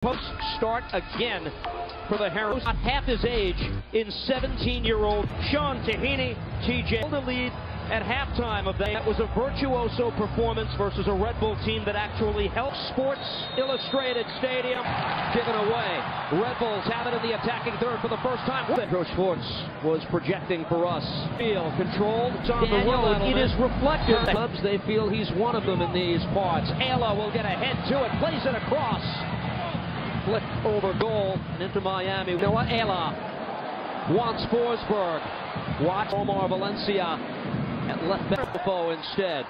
Post start again for the Herons. Not half his age in 17-year-old Sean Tahini, TJ. The lead at halftime of that was a virtuoso performance versus a Red Bull team that actually helped. Sports Illustrated Stadium given away. Red Bulls have it in the attacking third for the first time. Coach Schwartz was projecting for us. Field controlled. It's on the road. It is reflected. Clubs, they feel he's one of them in these parts. Ayla will get ahead to it. Plays it across. Flick over goal and into Miami. Noah Ayla wants Forsberg. Watch Omar Valencia at left back instead.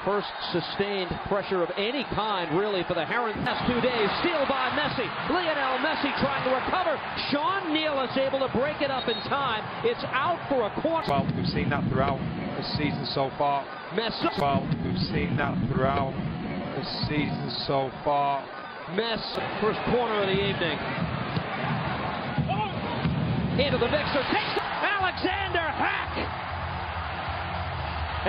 First sustained pressure of any kind, really, for the Herons. Last 2 days. Steal by Messi. Lionel Messi trying to recover. Sean Neal is able to break it up in time. It's out for a corner. Well, we've seen that throughout the season so far. Messi. Well, we've seen that throughout the season so far. Messi, first corner of the evening. Into the mixer, takes Alexander Hack.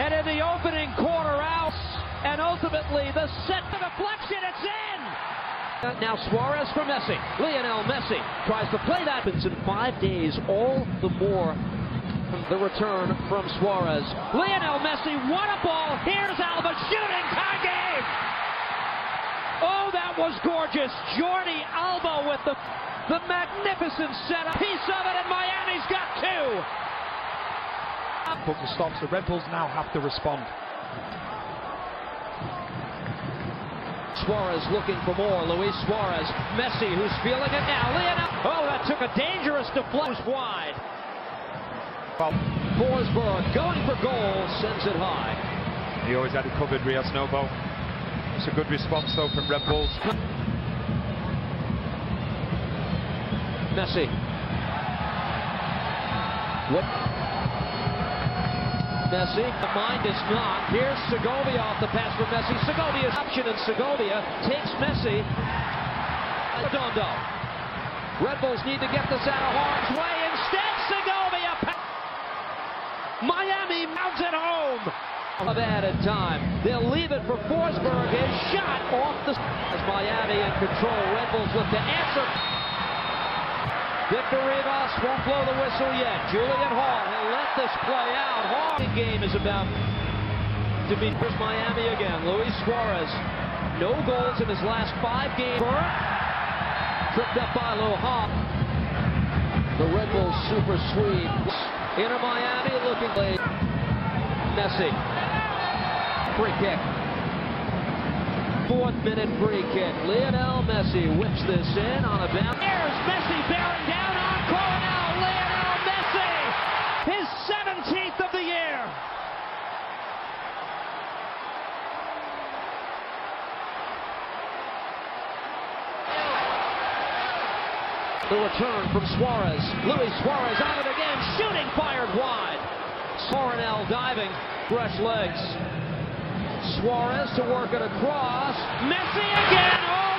And in the opening quarter out, and ultimately the set to deflection, it's in. Now Suarez for Messi. Lionel Messi tries to play that. It's in 5 days, all the more the return from Suarez. Lionel Messi won a ball. Here's Alba shooting. Tie game. Oh, that was gorgeous. Jordi Alba with the magnificent setup. Piece of it, and Miami's got two. But the stops, the Red Bulls now have to respond. Suarez looking for more. Luis Suarez. Messi, who's feeling it now. Lionel. Oh, that took a dangerous deflection wide. Well, Forsberg going for goal, sends it high. He always had it covered, Rio Snowball. It's a good response, though, from Red Bulls. Messi. What? Messi. The mind is not. Here's Segovia off the pass for Messi. Segovia's option, and Segovia takes Messi. Redondo. Red Bulls need to get this out of harm's way. Instead, Segovia. Miami mounts it home. Of added time. They'll leave it for Forsberg. His shot off the... As Miami in control. Red Bulls look to answer. Victor Rivas won't blow the whistle yet. Julian Hall, he'll let this play out. Hall. The game is about to be for Miami again. Luis Suarez, no goals in his last 5 games. Tripped up by Lohan. The Red Bulls super sweep. Into Miami looking late. Messi. Free kick. 4th minute free kick. Lionel Messi whips this in on a bounce. There's Messi bearing down on Coronel. Lionel Messi, his 17th of the year. The return from Suarez. Luis Suarez on it again. Shooting fired wide. Coronel diving. Fresh legs. Suarez to work it across. Messi again. Oh!